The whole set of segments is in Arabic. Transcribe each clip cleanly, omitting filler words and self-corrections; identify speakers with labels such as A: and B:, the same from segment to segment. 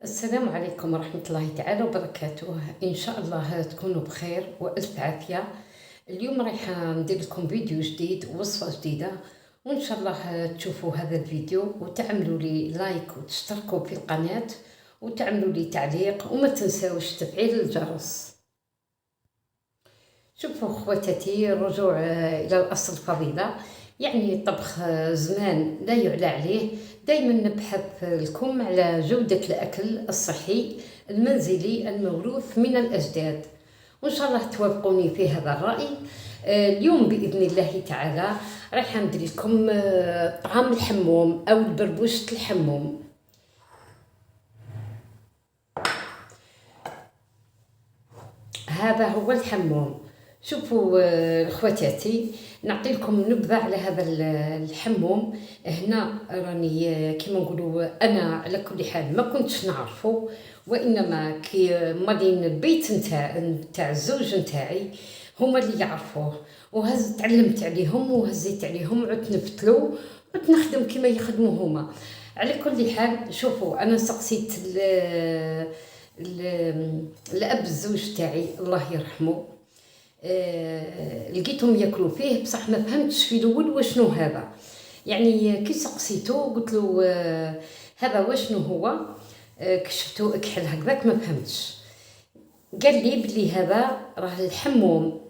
A: السلام عليكم ورحمة الله تعالى وبركاته. إن شاء الله تكونوا بخير وألف عافية. اليوم رايحة ندير لكم فيديو جديد ووصفة جديدة، وإن شاء الله تشوفوا هذا الفيديو وتعملوا لي لايك وتشتركوا في القناة وتعملوا لي تعليق وما تنساوش تفعيل الجرس. شوفوا خواتاتي، الرجوع إلى الأصل فضيلة، يعني طبخ زمان لا يعلى عليه. دايما نبحث لكم على جودة الأكل الصحي المنزلي الموروث من الأجداد، وإن شاء الله توافقوني في هذا الرأي. اليوم بإذن الله تعالى راح ندير لكم طعام الحموم أو البربوشة الحموم. هذا هو الحموم. شوفوا خواتاتي، نعطي لكم نبذة على هذا الحموم. هنا راني كيما نقولوا انا على كل حال ما كنتش نعرفه، وانما كي مالين البيت نتاع الزوج نتاعي هما اللي يعرفوه، تعلمت عليهم وهزيت عليهم وعدت نفتلو وعدت نخدم كيما يخدموا هما. على كل حال شوفوا، انا سقسيت الاب الزوج تاعي الله يرحمه، لقيتهم ياكلوا فيه بصح ما فهمتش في الاول وشنو هذا. يعني كي سقسيته قلت له هذا وشنو هو، كشفتو اكحل هكذاك ما فهمتش. قال لي بلي هذا راه الحموم.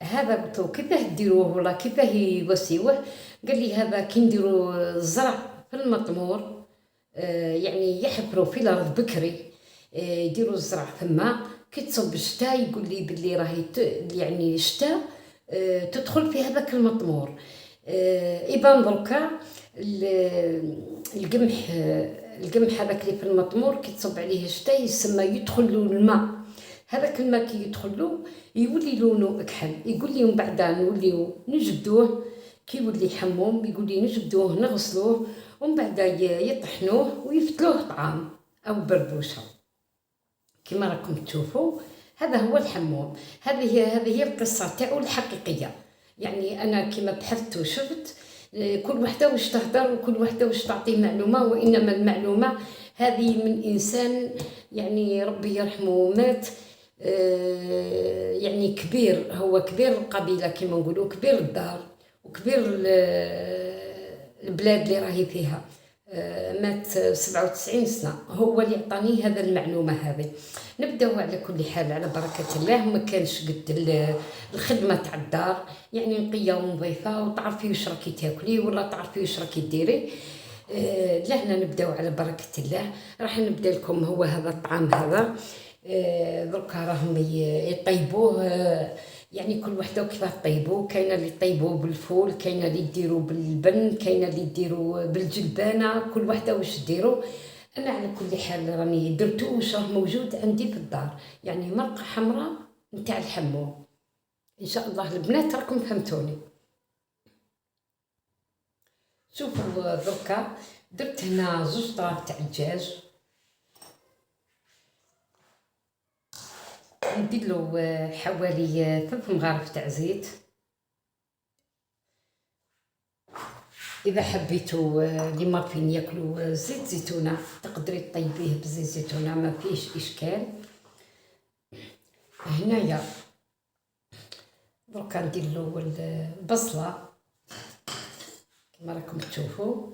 A: هذا قلت له كيفاه ديروه ولا كيفاه يوسيوه. قال لي هذا كي نديرو الزرع في المطمور، يعني يحفروا في الارض بكري، يديروا الزرع ثما، كي تصب الشتاء يقول لي بلي راهي يعني الشتاء تدخل في هذاك المطمور. يبان دركا القمح هذاك اللي في المطمور كي تصب عليه الشتاء يسمى يدخل له الماء. هذاك الماء كي يدخل له يولي لونه اكحل. يقول لي ومن بعد نوليو نجبدوه كي يولي حموم، يقول لي نجبدوه نغسلوه ومن بعد يطحنوه ويفتلوه طعام او بربوشه كما راكم تشوفوا. هذا هو الحموم. هذه هي القصه تاعو الحقيقيه. يعني انا كما بحثت وشفت، كل وحده واش تهدر وكل وحده واش تعطي معلومه، وانما المعلومه هذه من انسان يعني ربي يرحمه مات، يعني كبير، هو كبير القبيله كما نقولوا، كبير الدار وكبير البلاد اللي راهي فيها. مات 97 سنة، هو اللي عطاني هذا المعلومة هذه. نبداو على كل حال على بركة الله. ما كانش قد الخدمة تاع الدار، يعني نقية ونظيفة وتعرفي واش راكي تاكلي ولا تعرفي واش راكي ديري. لهنا نبداو على بركة الله. راح نبدا لكم هو هذا الطعام هذا. دركا راهم يطيبوه، يعني كل وحده وكيفاه طيبوه. كاينه اللي طيبوه بالفول، كاينه اللي يديروا باللبن، كاينه اللي يديروا بالجلبانه، كل وحده واش ديروا. انا على كل حال راني درتو واش راه موجود عندي في الدار، يعني مرقه حمراء نتاع الحموم. ان شاء الله البنات راكم فهمتوني. شوفوا دركا درت هنا 2 طراب تاع الدجاج، ندير له حوالي 3 مغارف تاع زيت. اذا حبيتوا اللي مارفين ياكلوا زيت زيتونه تقدري طيبيه بزيت زيتونه، ما فيش اشكال. هنايا دركا ندير له البصله كما راكم تشوفوا.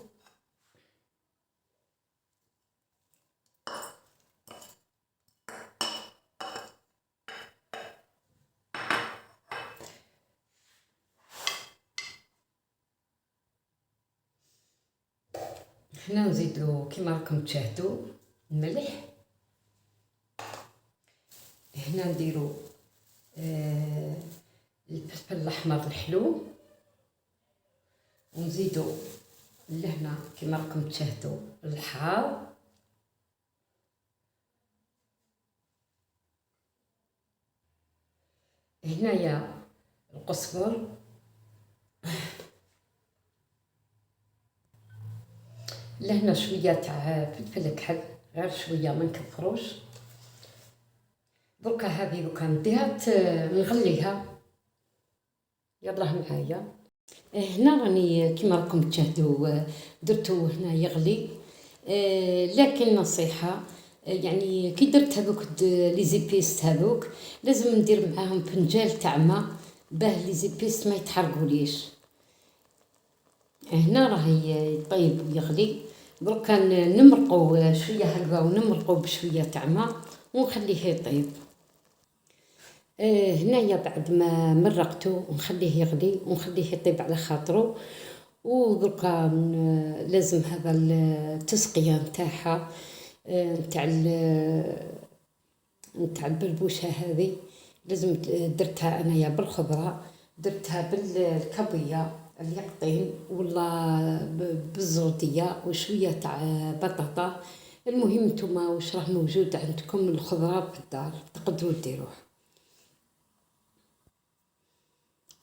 A: هنا نزيد له كما راكم تشاهدوا الملح. هنا نديرو الفلفل الاحمر الحلو، ونزيدو لهنا كما راكم تشاهدوا الحار. هنايا القزبر، لهنا شويه تاع فلفل كحل، غير شويه ما نكثروش. دركا هذه دركا نديها نغليها. يلا معايا. هنا راني كما راكم تشاهدوا درتو هنا يغلي. لكن نصيحه يعني كي درت هذوك لي زيبيست هذوك لازم ندير معاهم فنجال تاع ما باه لي زيبيست ما يتحرقوليش. هنا راه يطيب ويغلي. دروكا نمرقو شويه هكذا ونمرقو بشويه تاع ما ونخليه يطيب. هنايا بعد ما مرقتو ونخليه يغلي ونخليه يطيب على خاطرو. ودروكا لازم هذا التسقيه نتاعها نتاع نتاع البلبوشه هذه لازم درتها انايا بالخضره، درتها بالكابيه اليقطين ولا بالزوديه وشويه تاع بطاطا. المهم نتوما واش راه موجود عندكم من الخضره في الدار تقدروا ديروه.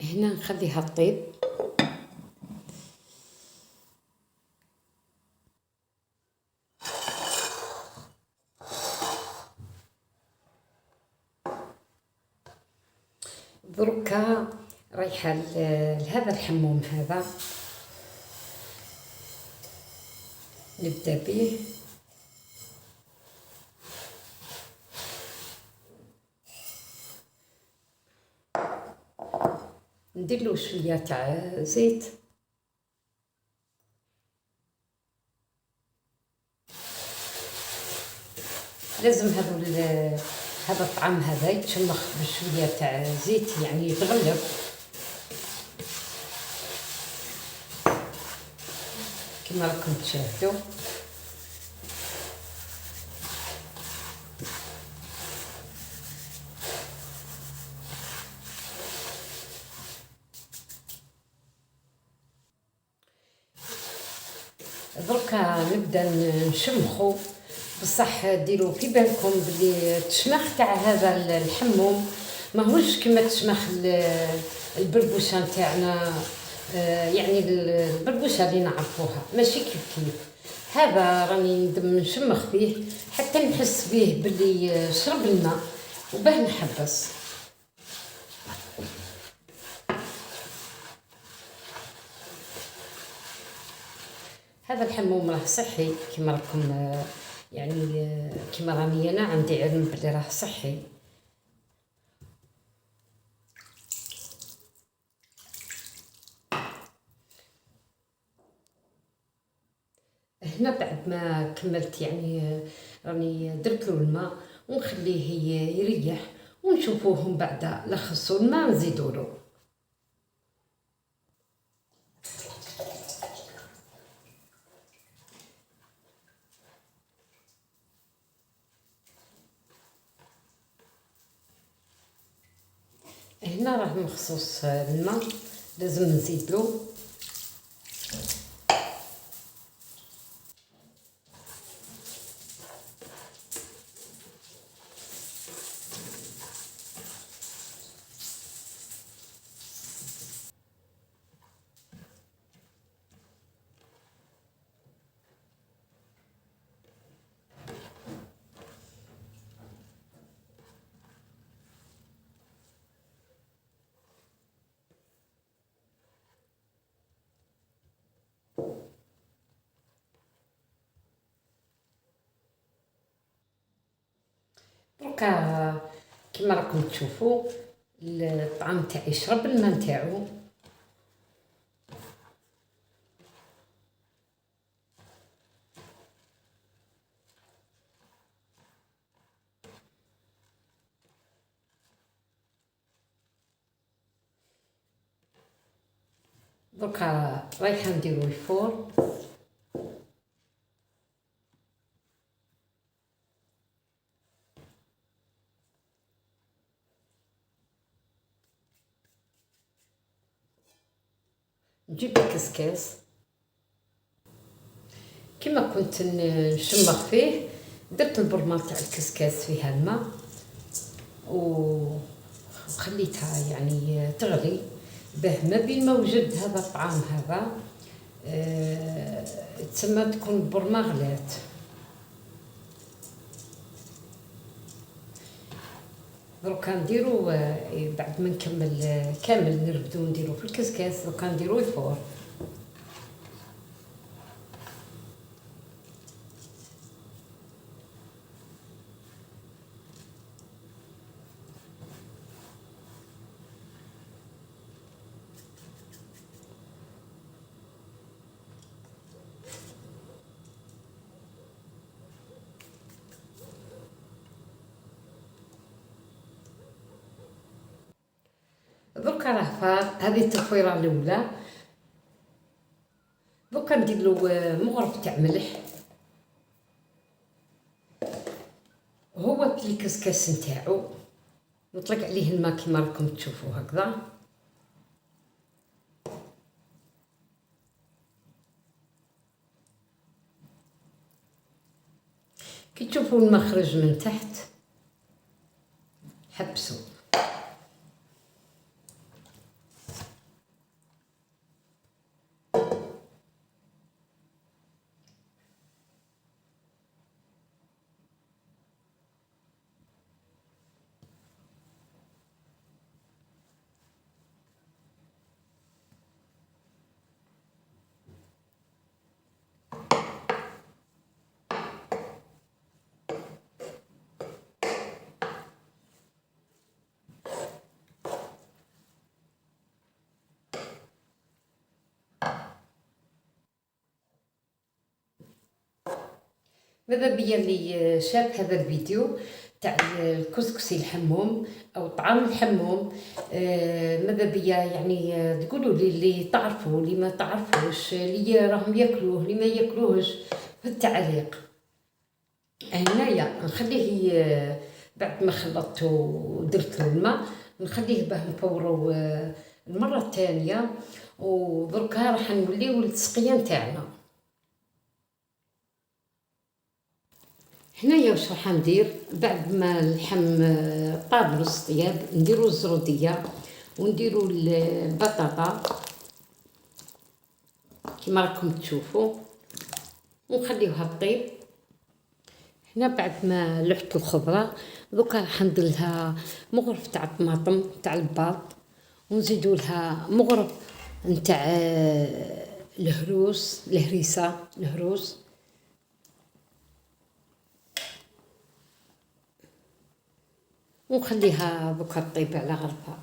A: هنا نخليها طيب. دروكا رايحه لهذا الحموم هذا نبدا به. ندير له شويه تاع زيت. لازم هذا الطعام هذا يتشمخ بشويه تاع زيت يعني يتغلب. كما راكم تشاهدوا دركا نبدا نشمخو. بصح ديروا في بالكم بلي التشماخ تاع هذا الحموم ماهوش كما تشماخ البربوشه نتاعنا. يعني البربوشه اللي نعرفوها ماشي كيف هذا راني نشمخ فيه حتى نحس فيه بلي شرب الماء وباه نحبس. هذا الحموم راه صحي كما راكم يعني كما راني انا عندي علم بلي راه صحي. هنا بعد ما كملت يعني راني درت له الماء ونخليه يريح ونشوفوه من بعد لخصوا الماء نزيدوا له. هنا راه مخصوص الماء لازم نزيد له. دركا كما راكم تشوفوا الطعام تاعي شرب الماء نتاعو. دركا رايحه نديرو الفور. نجيب الكسكاس كما كنت نشمخ فيه. درت البرمه تاع الكسكاس فيها الماء وخليتها يعني تغلي باه ما بين ما وجد هذا الطعام هذا تسمى تكون البرمه غلات. دروكا نديرو بعد ما نكمل كامل نربدو نديرو في الكسكاس. دروكا نديرو الفور. دركا راه فار، هذه التفويره الاولى. دركا ندير له مغرف تاع ملح، هو كي الكسكاس نتاعو نطلق عليه الماء كيما راكم تشوفوا هكذا. كي تشوفوا الماء خرج من تحت حبسوا. ماذا بيا اللي شاف هذا الفيديو تاع الكسكسي الحموم او طعام الحموم، ماذا بيا يعني تقولوا لي اللي تعرفوا اللي ما تعرفوش، اللي راهم ياكلوه اللي ما ياكلوهش في التعليق. هنايا نخليه بعد ما خلطته ودرت له الماء نخليه باه نفورو المره الثانيه، ودركا راح نوليو للتسقيه نتاعنا. هنايا واش راح ندير بعد ما اللحم طاب نص طياب، نديرو الزروديه ونديرو البطاطا كيما راكم تشوفوا ونخليوها طيب. هنا بعد ما لحت الخضره دوكا راح ندير لها مغرف تاع الطماطم تاع الباط، ونزيدو لها مغرف نتاع الهروس ونخليها دوكا طيب على غرفه.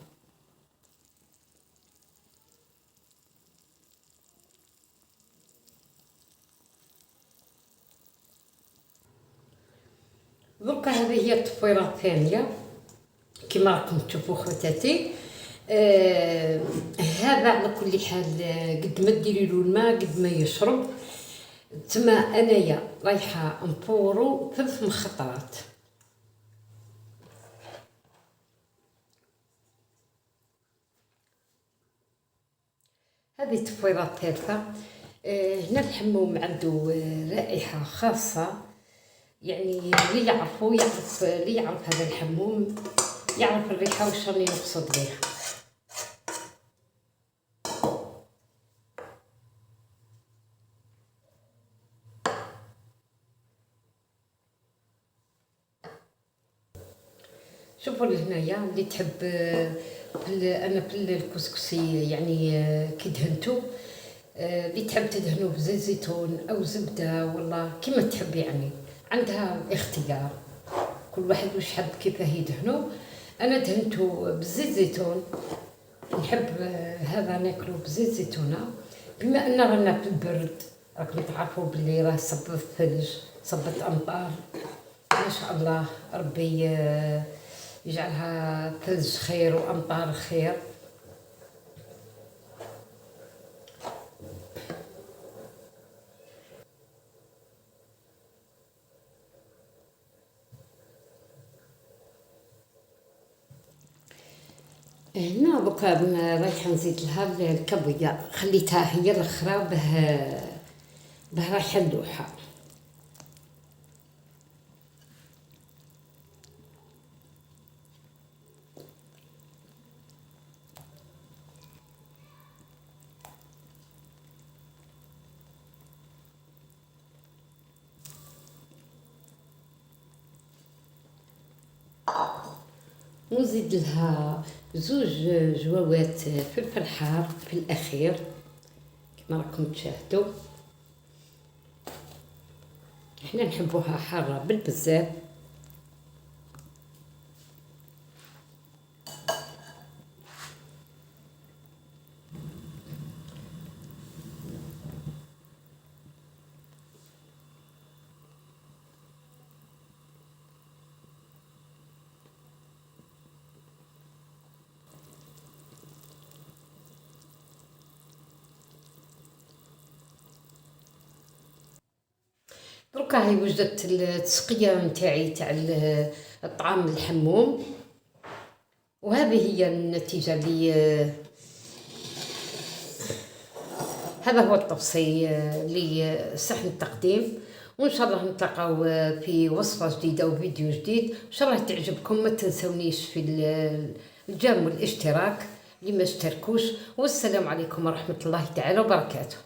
A: دوكا هذه هي التفويره الثانيه كما راكم تشوفوا خواتاتي. هذا على كل حال قد ما ديري له الماء قد ما يشرب. تما انايا رايحه نفورو 3 مخطرات. هذه التفويره الثالثه. هنا الحموم عنده رائحه خاصه، يعني اللي يعرف هذا الحموم يعرف الريحه واش راني نقصد بها. شوفوا لهنايا اللي تحب انا في الكسكسي يعني كي دهنتو، اللي تحب تدهنو بزيت زيتون او زبده والله كيما تحب، يعني عندها الاختيار كل واحد واش حب كيفاه يدهنو. انا دهنتو بزيت زيتون، نحب هذا ناكلو بزيت زيتونه بما ان رانا في البرد. راكم تعرفوا بلي راه صب الثلج صبت امطار ما شاء الله، ربي يجعلها ثلج خير وامطار خير. هنا دوكا رايحه نزيد لها الكابويا، خليتها هي الاخرى باه رايحه نلوحها. ونزيد لها 2 جواوات فلفل حار في الاخير كما راكم تشاهدوا. احنا نحبوها حاره بالبزاف. دركا هاي وجدت التسقية نتاعي تاع الطعام الحموم، وهذه هي النتيجة هذا هو التوصي لصحن التقديم. وإن شاء الله نتلاقاو في وصفة جديدة وفيديو جديد، إن شاء الله تعجبكم. ما تنسونيش في الجيم والاشتراك اللي ما اشتركوش. والسلام عليكم ورحمة الله تعالى وبركاته.